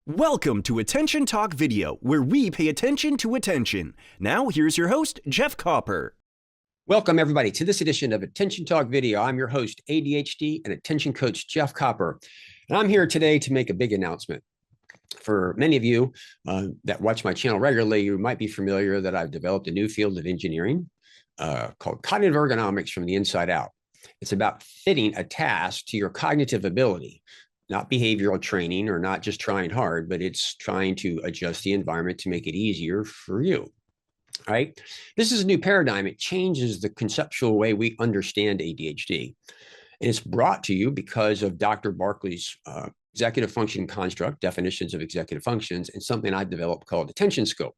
Welcome to Attention Talk Video, where we pay attention to attention. Now, here's your host, Jeff Copper. Welcome, everybody, to this edition of Attention Talk Video. I'm your host, ADHD and attention coach, Jeff Copper. And I'm here today to make a big announcement. For many of you that watch my channel regularly, you might be familiar that I've developed a new field of engineering called cognitive ergonomics from the inside out. It's about fitting a task to your cognitive ability. Not behavioral training or not just trying hard, but it's trying to adjust the environment to make it easier for you, right? This is a new paradigm. It changes the conceptual way we understand ADHD. And it's brought to you because of Dr. Barkley's executive function construct, definitions of executive functions, and something I've developed called attention scope.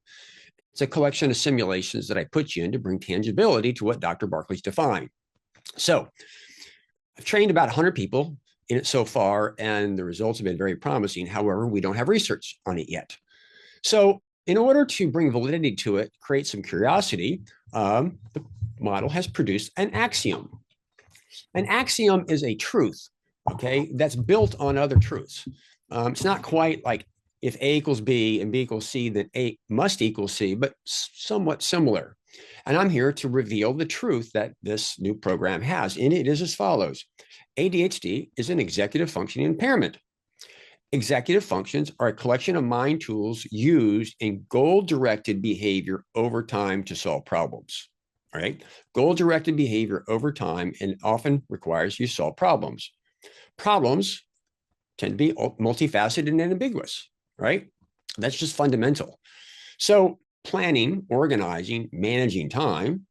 It's a collection of simulations that I put you in to bring tangibility to what Dr. Barkley's defined. So I've trained about 100 people in it so far, and the results have been very promising. However, we don't have research on it yet. So in order to bring validity to it, create some curiosity, the model has produced an axiom. An axiom is a truth, okay, that's built on other truths. It's not quite like if A equals B and B equals C, then A must equal C, but somewhat similar. And I'm here to reveal the truth that this new program has. And it is as follows. ADHD is an executive functioning impairment. Executive functions are a collection of mind tools used in goal-directed behavior over time to solve problems. All right, goal-directed behavior over time and often requires you solve problems. Problems tend to be multifaceted and ambiguous, right? That's just fundamental. So planning, organizing, managing time,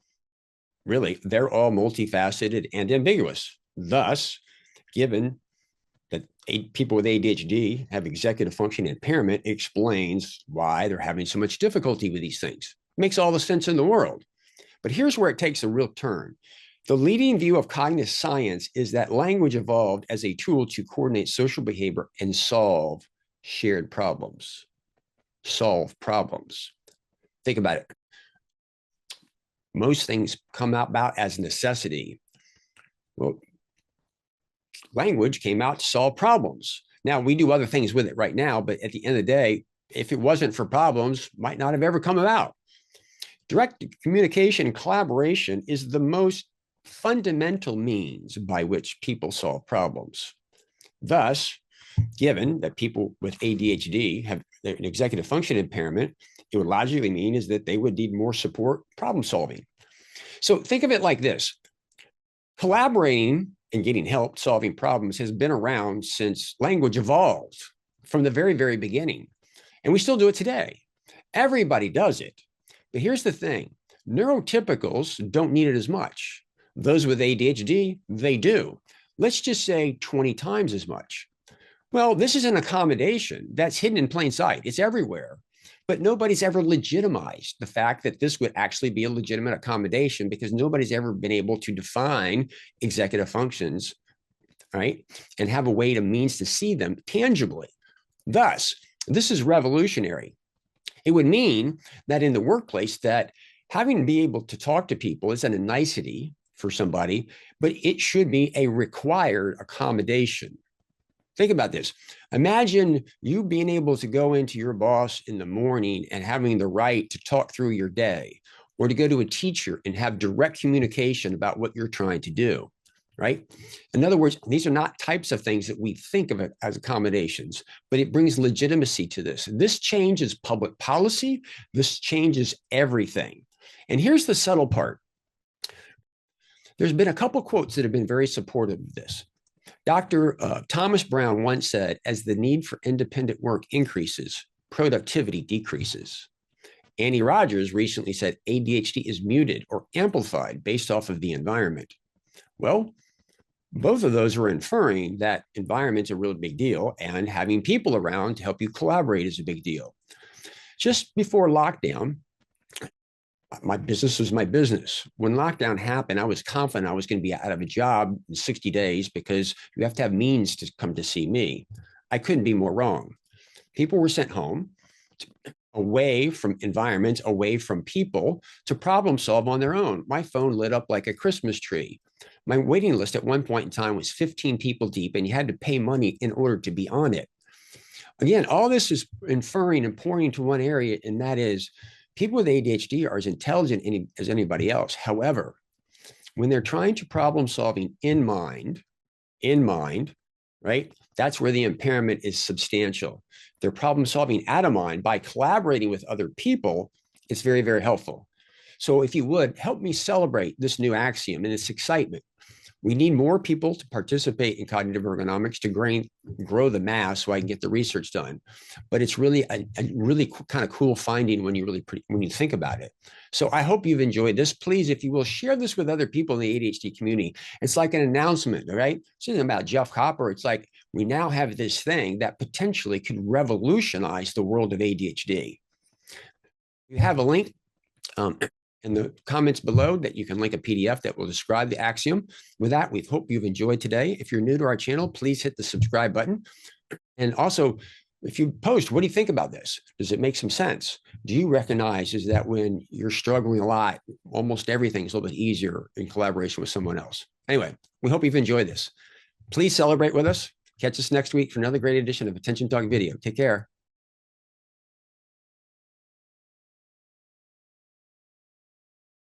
really, they're all multifaceted and ambiguous. Thus, given that people with ADHD have executive function impairment, it explains why they're having so much difficulty with these things. It makes all the sense in the world. But here's where it takes a real turn. The leading view of cognitive science is that language evolved as a tool to coordinate social behavior and solve shared problems. Solve problems. Think about it. Most things come about as necessity. Well, language came out to solve problems. Now, we do other things with it right now, but at the end of the day, if it wasn't for problems, might not have ever come about. Direct communication and collaboration is the most fundamental means by which people solve problems. Thus, given that people with ADHD have an executive function impairment, it would logically mean is that they would need more support problem solving. So think of it like this. Collaborating and getting help solving problems has been around since language evolved from the very, very beginning. And we still do it today. Everybody does it. But here's the thing. Neurotypicals don't need it as much. Those with ADHD, they do. Let's just say 20 times as much. Well, this is an accommodation that's hidden in plain sight. It's everywhere. But nobody's ever legitimized the fact that this would actually be a legitimate accommodation because nobody's ever been able to define executive functions, right? And have a way to means to see them tangibly. Thus, this is revolutionary. It would mean that in the workplace that having to be able to talk to people isn't a nicety for somebody, but it should be a required accommodation. Think about this. Imagine you being able to go into your boss in the morning and having the right to talk through your day, or to go to a teacher and have direct communication about what you're trying to do, right? In other words, these are not types of things that we think of it as accommodations, but it brings legitimacy to this. This changes public policy. This changes everything. And here's the subtle part. There's been a couple quotes that have been very supportive of this. Dr. Thomas Brown once said, as the need for independent work increases, productivity decreases. Annie Rogers recently said ADHD is muted or amplified based off of the environment. Well, both of those are inferring that environment's a real big deal and having people around to help you collaborate is a big deal. Just before lockdown, my business was my business. When lockdown happened, I was confident I was going to be out of a job in 60 days because you have to have means to come to see me. I couldn't be more wrong. People were sent home, away from environments, away from people to problem solve on their own. My phone lit up like a Christmas tree. My waiting list at one point in time was 15 people deep, and you had to pay money in order to be on it. Again, all this is inferring and pointing to one area, and that is people with ADHD are as intelligent as anybody else. However, when they're trying to problem solving in mind, right? That's where the impairment is substantial. They're problem solving out of mind by collaborating with other people. It's very, very helpful. So if you would help me celebrate this new axiom and its excitement. We need more people to participate in cognitive ergonomics to grow the mass so I can get the research done. But it's really a really kind of cool finding when you think about it. So I hope you've enjoyed this. Please, if you will, share this with other people in the ADHD community. It's like an announcement, right? It's not about Jeff Copper. It's like we now have this thing that potentially could revolutionize the world of ADHD. You have a link in the comments below that you can link a PDF that will describe the axiom. With that, we hope you've enjoyed today. If you're new to our channel, please hit the subscribe button. And also, if you post, what do you think about this? Does it make some sense? Do you recognize is that when you're struggling a lot, almost everything's a little bit easier in collaboration with someone else? Anyway, we hope you've enjoyed this. Please celebrate with us. Catch us next week for another great edition of Attention Talk Video. Take care.